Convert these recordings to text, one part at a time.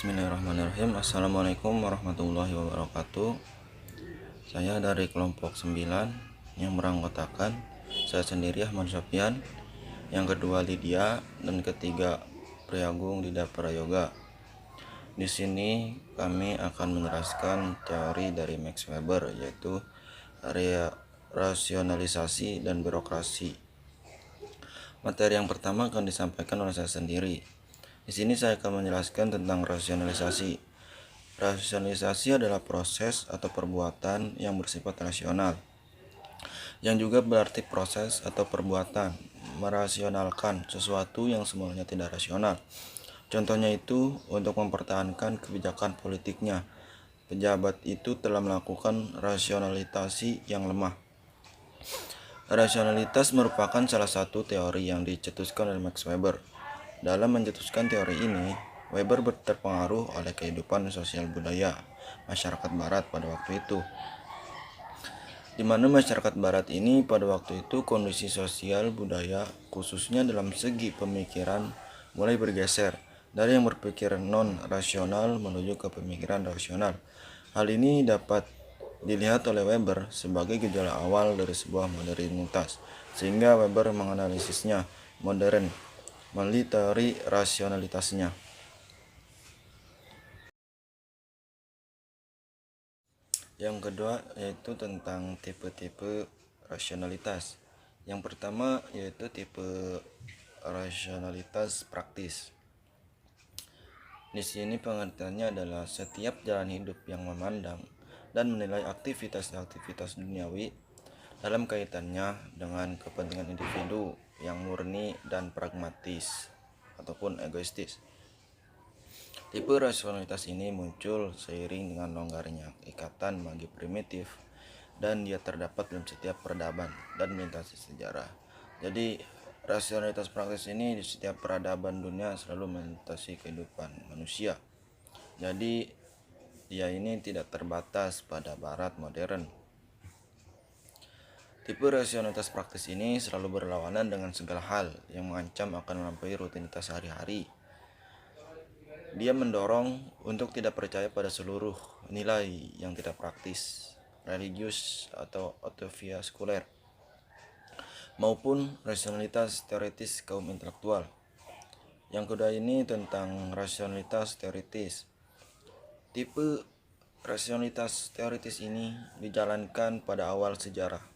Bismillahirrahmanirrahim. Assalamualaikum warahmatullahi wabarakatuh. Saya dari kelompok 9 yang beranggotakan saya sendiri Ahmad Sofyan, yang kedua Lydia, dan ketiga Priagung Dida Prayoga. Di sini kami akan menjelaskan teori dari Max Weber, yaitu rasionalisasi dan birokrasi. Materi yang pertama akan disampaikan oleh saya sendiri. Di sini saya akan menjelaskan tentang rasionalisasi. Rasionalisasi adalah proses atau perbuatan yang bersifat rasional, yang juga berarti proses atau perbuatan merasionalkan sesuatu yang semulanya tidak rasional. Contohnya itu, untuk mempertahankan kebijakan politiknya, pejabat itu telah melakukan rasionalisasi yang lemah. Rasionalitas merupakan salah satu teori yang dicetuskan oleh Max Weber. Dalam mencetuskan teori ini, Weber terpengaruh oleh kehidupan sosial budaya masyarakat barat pada waktu itu, di mana masyarakat barat ini pada waktu itu kondisi sosial budaya khususnya dalam segi pemikiran mulai bergeser dari yang berpikir non-rasional menuju ke pemikiran rasional. Hal ini dapat dilihat oleh Weber sebagai gejala awal dari sebuah modernitas, sehingga Weber menganalisisnya modern melalui teori rasionalitasnya. Yang kedua yaitu tentang tipe-tipe rasionalitas. Yang pertama yaitu tipe rasionalitas praktis. Di sini pengertiannya adalah setiap jalan hidup yang memandang dan menilai aktivitas-aktivitas duniawi dalam kaitannya dengan kepentingan individu yang murni dan pragmatis ataupun egoistis. Tipe rasionalitas ini muncul seiring dengan longgarnya ikatan magi primitif, dan dia terdapat dalam setiap peradaban dan melintasi sejarah. Jadi rasionalitas praktis ini di setiap peradaban dunia selalu melintasi kehidupan manusia. Jadi dia ini tidak terbatas pada barat modern. Tipe rasionalitas praktis ini selalu berlawanan dengan segala hal yang mengancam akan melampaui rutinitas sehari-hari. Dia mendorong untuk tidak percaya pada seluruh nilai yang tidak praktis, religius atau autofiaskuler, maupun rasionalitas teoritis kaum intelektual. Yang kedua ini tentang rasionalitas teoritis. Tipe rasionalitas teoritis ini dijalankan pada awal sejarah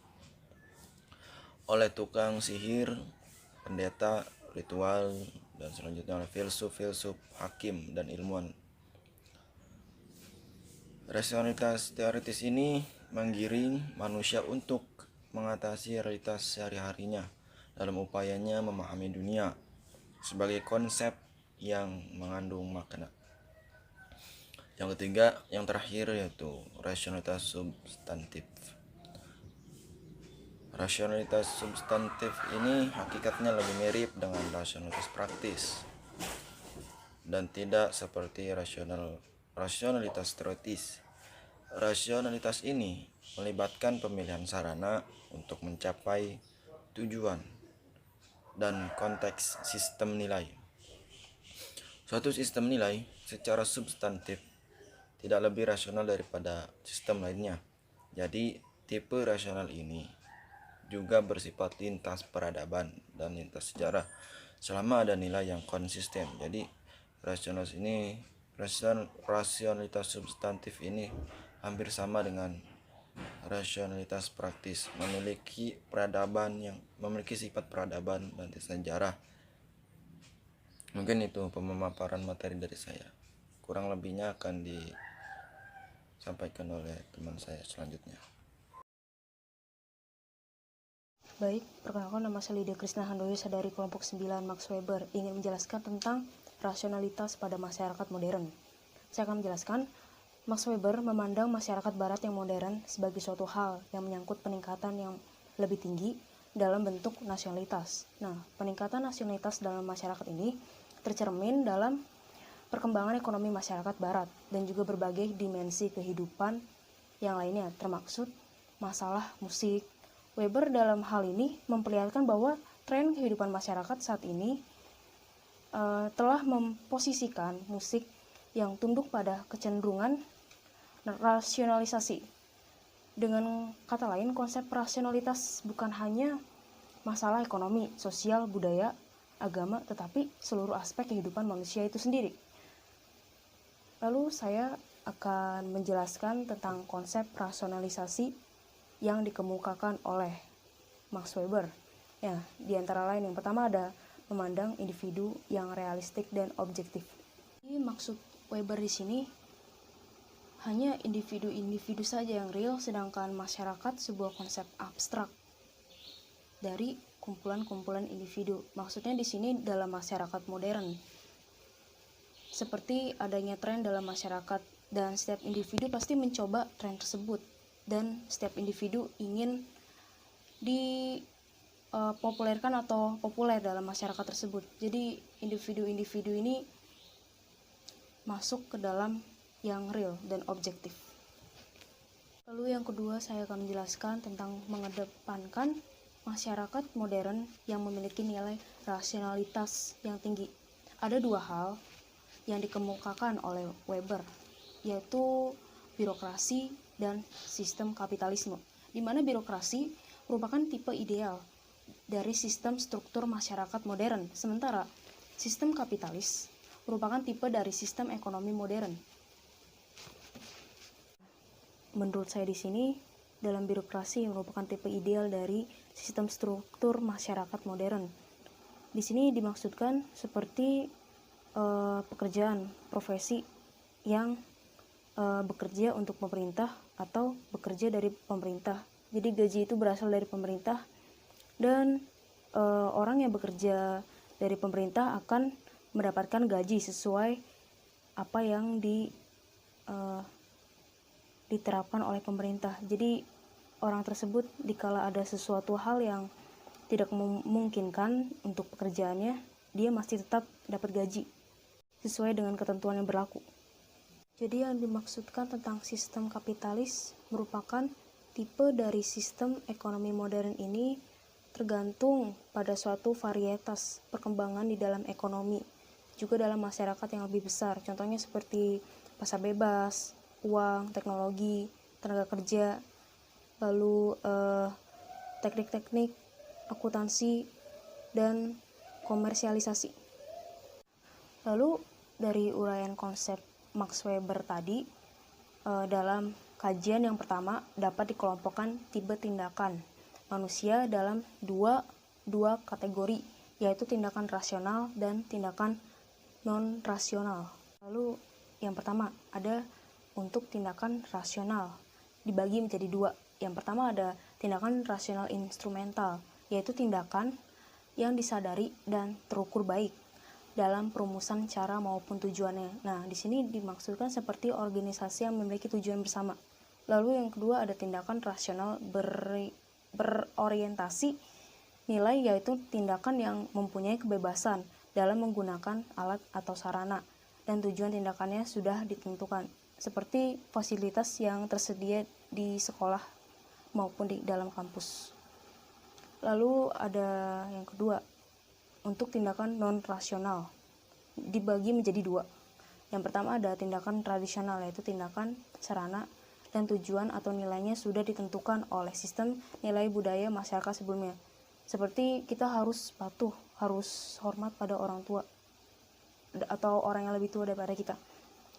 oleh tukang sihir, pendeta, ritual, dan selanjutnya oleh filsuf, hakim, dan ilmuwan. Rasionalitas teoritis ini menggiring manusia untuk mengatasi realitas sehari-harinya dalam upayanya memahami dunia sebagai konsep yang mengandung makna. Yang ketiga, yang terakhir yaitu rasionalitas substantif. Rasionalitas substantif ini hakikatnya lebih mirip dengan rasionalitas praktis dan tidak seperti rasionalitas teoritis. Rasionalitas ini melibatkan pemilihan sarana untuk mencapai tujuan dan konteks sistem nilai. Suatu sistem nilai secara substantif tidak lebih rasional daripada sistem lainnya. Jadi tipe rasional ini juga bersifat lintas peradaban dan lintas sejarah selama ada nilai yang konsisten. Jadi rasionalitas substantif ini hampir sama dengan rasionalitas praktis, memiliki sifat peradaban dan sejarah. Mungkin itu pemaparan materi dari saya. Kurang lebihnya akan disampaikan oleh teman saya selanjutnya. Baik, perkenalkan nama saya Lydia Krisna Handoyo, saya dari kelompok 9 Max Weber, ingin menjelaskan tentang rasionalitas pada masyarakat modern. Saya akan menjelaskan, Max Weber memandang masyarakat barat yang modern sebagai suatu hal yang menyangkut peningkatan yang lebih tinggi dalam bentuk nasionalitas. Nah, peningkatan nasionalitas dalam masyarakat ini tercermin dalam perkembangan ekonomi masyarakat barat dan juga berbagai dimensi kehidupan yang lainnya, termaksud masalah musik. Weber dalam hal ini memperlihatkan bahwa tren kehidupan masyarakat saat ini telah memposisikan musik yang tunduk pada kecenderungan rasionalisasi. Dengan kata lain, konsep rasionalitas bukan hanya masalah ekonomi, sosial, budaya, agama, tetapi seluruh aspek kehidupan manusia itu sendiri. Lalu saya akan menjelaskan tentang konsep rasionalisasi yang dikemukakan oleh Max Weber. Ya, di antara lain yang pertama ada memandang individu yang realistik dan objektif. Jadi maksud Weber di sini hanya individu-individu saja yang real, sedangkan masyarakat sebuah konsep abstrak dari kumpulan-kumpulan individu. Maksudnya di sini dalam masyarakat modern. Seperti adanya tren dalam masyarakat dan setiap individu pasti mencoba tren tersebut dan setiap individu ingin dipopulerkan atau populer dalam masyarakat tersebut. Jadi individu-individu ini masuk ke dalam yang real dan objektif. Lalu yang kedua saya akan menjelaskan tentang mengedepankan masyarakat modern yang memiliki nilai rasionalitas yang tinggi. Ada dua hal yang dikemukakan oleh Weber, yaitu birokrasi dan sistem kapitalisme, di mana birokrasi merupakan tipe ideal dari sistem struktur masyarakat modern, sementara sistem kapitalis merupakan tipe dari sistem ekonomi modern. Menurut saya di sini, dalam birokrasi merupakan tipe ideal dari sistem struktur masyarakat modern. Di sini dimaksudkan seperti pekerjaan, profesi yang bekerja untuk pemerintah atau bekerja dari pemerintah. Jadi gaji itu berasal dari pemerintah dan orang yang bekerja dari pemerintah akan mendapatkan gaji sesuai apa yang diterapkan oleh pemerintah. Jadi orang tersebut dikala ada sesuatu hal yang tidak memungkinkan untuk pekerjaannya, dia masih tetap dapat gaji sesuai dengan ketentuan yang berlaku. Jadi yang dimaksudkan tentang sistem kapitalis merupakan tipe dari sistem ekonomi modern ini tergantung pada suatu varietas perkembangan di dalam ekonomi, juga dalam masyarakat yang lebih besar. Contohnya seperti pasar bebas, uang, teknologi, tenaga kerja, lalu teknik-teknik, akuntansi, dan komersialisasi. Lalu dari uraian konsep Max Weber tadi, dalam kajian yang pertama dapat dikelompokkan tipe tindakan manusia dalam dua kategori, yaitu tindakan rasional dan tindakan non-rasional. Lalu yang pertama ada untuk tindakan rasional, dibagi menjadi dua. Yang pertama ada tindakan rasional instrumental, yaitu tindakan yang disadari dan terukur baik dalam perumusan cara maupun tujuannya. Nah, di sini dimaksudkan seperti organisasi yang memiliki tujuan bersama. Lalu yang kedua ada tindakan rasional berorientasi nilai, yaitu tindakan yang mempunyai kebebasan dalam menggunakan alat atau sarana dan tujuan tindakannya sudah ditentukan, seperti fasilitas yang tersedia di sekolah maupun di dalam kampus. Lalu ada yang kedua, untuk tindakan non-rasional, dibagi menjadi dua. Yang pertama ada tindakan tradisional, yaitu tindakan sarana dan tujuan atau nilainya sudah ditentukan oleh sistem nilai budaya masyarakat sebelumnya. Seperti kita harus patuh, harus hormat pada orang tua atau orang yang lebih tua daripada kita.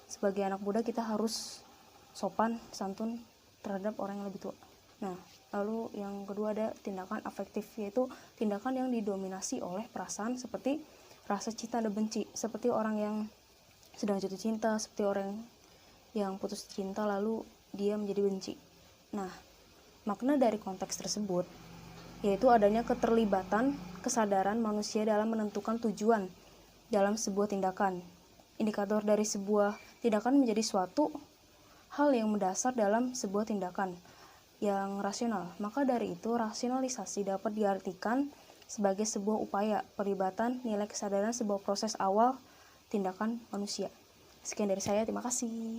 Sebagai anak muda kita harus sopan, santun terhadap orang yang lebih tua. Nah, lalu yang kedua ada tindakan afektif, yaitu tindakan yang didominasi oleh perasaan seperti rasa cinta dan benci, seperti orang yang sedang jatuh cinta, seperti orang yang putus cinta lalu dia menjadi benci. Nah, makna dari konteks tersebut yaitu adanya keterlibatan kesadaran manusia dalam menentukan tujuan dalam sebuah tindakan. Indikator dari sebuah tindakan menjadi suatu hal yang mendasar dalam sebuah tindakan yang rasional. Maka dari itu, rasionalisasi dapat diartikan sebagai sebuah upaya pelibatan nilai kesadaran sebuah proses awal tindakan manusia. Sekian dari saya, terima kasih.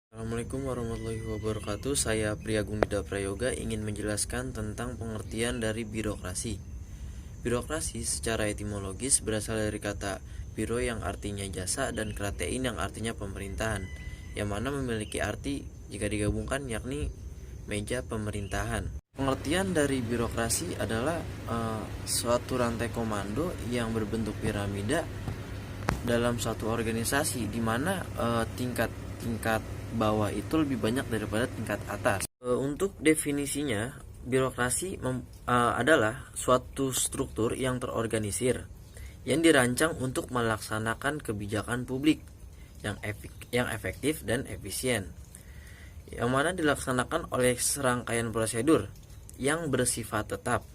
Assalamualaikum warahmatullahi wabarakatuh. Saya Priagung Nida Prayoga ingin menjelaskan tentang pengertian dari birokrasi. Birokrasi secara etimologis berasal dari kata biro yang artinya jasa dan kratein yang artinya pemerintahan, yang mana memiliki arti jika digabungkan yakni meja pemerintahan. Pengertian dari birokrasi adalah suatu rantai komando yang berbentuk piramida dalam suatu organisasi, di mana tingkat bawah itu lebih banyak daripada tingkat atas. Untuk definisinya, birokrasi adalah suatu struktur yang terorganisir yang dirancang untuk melaksanakan kebijakan publik yang efektif dan efisien, yang mana dilaksanakan oleh serangkaian prosedur yang bersifat tetap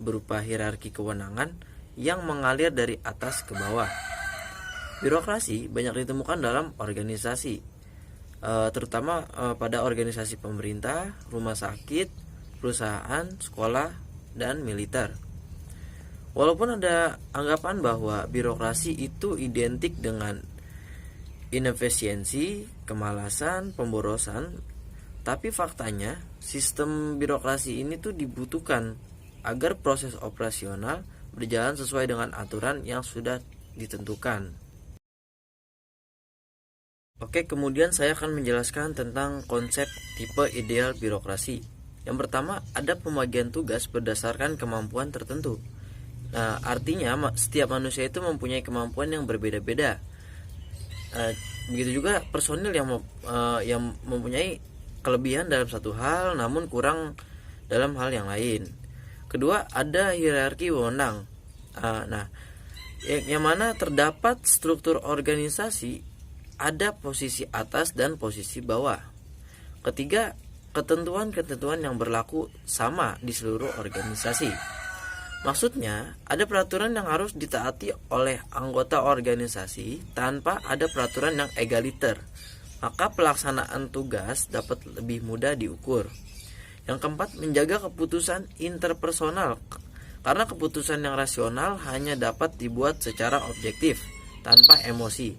berupa hierarki kewenangan yang mengalir dari atas ke bawah. Birokrasi banyak ditemukan dalam organisasi, terutama pada organisasi pemerintah, rumah sakit, perusahaan, sekolah, dan militer. Walaupun ada anggapan bahwa birokrasi itu identik dengan inefisiensi, kemalasan, pemborosan, tapi faktanya sistem birokrasi ini tuh dibutuhkan agar proses operasional berjalan sesuai dengan aturan yang sudah ditentukan. Oke, kemudian saya akan menjelaskan tentang konsep tipe ideal birokrasi. Yang pertama, ada pembagian tugas berdasarkan kemampuan tertentu. Nah, artinya setiap manusia itu mempunyai kemampuan yang berbeda-beda. Begitu juga personil yang mempunyai kelebihan dalam satu hal namun kurang dalam hal yang lain. Kedua, ada hierarki wewenang. Yang mana terdapat struktur organisasi, ada posisi atas dan posisi bawah. Ketiga, ketentuan-ketentuan yang berlaku sama di seluruh organisasi. Maksudnya, ada peraturan yang harus ditaati oleh anggota organisasi tanpa ada peraturan yang egaliter. Maka pelaksanaan tugas dapat lebih mudah diukur. Yang keempat, menjaga keputusan interpersonal. Karena keputusan yang rasional hanya dapat dibuat secara objektif, tanpa emosi.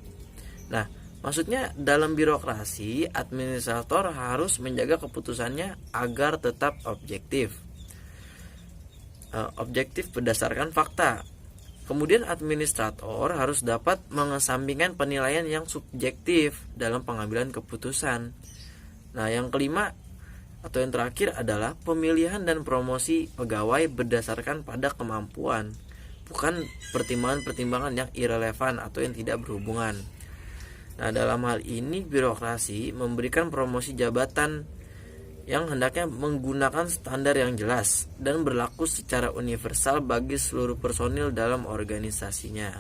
Nah, maksudnya dalam birokrasi, administrator harus menjaga keputusannya agar tetap objektif berdasarkan fakta. Kemudian administrator harus dapat mengesampingkan penilaian yang subjektif dalam pengambilan keputusan. Nah, yang kelima atau yang terakhir adalah pemilihan dan promosi pegawai berdasarkan pada kemampuan, bukan pertimbangan-pertimbangan yang irrelevan atau yang tidak berhubungan. Nah, dalam hal ini birokrasi memberikan promosi jabatan yang hendaknya menggunakan standar yang jelas dan berlaku secara universal bagi seluruh personil dalam organisasinya.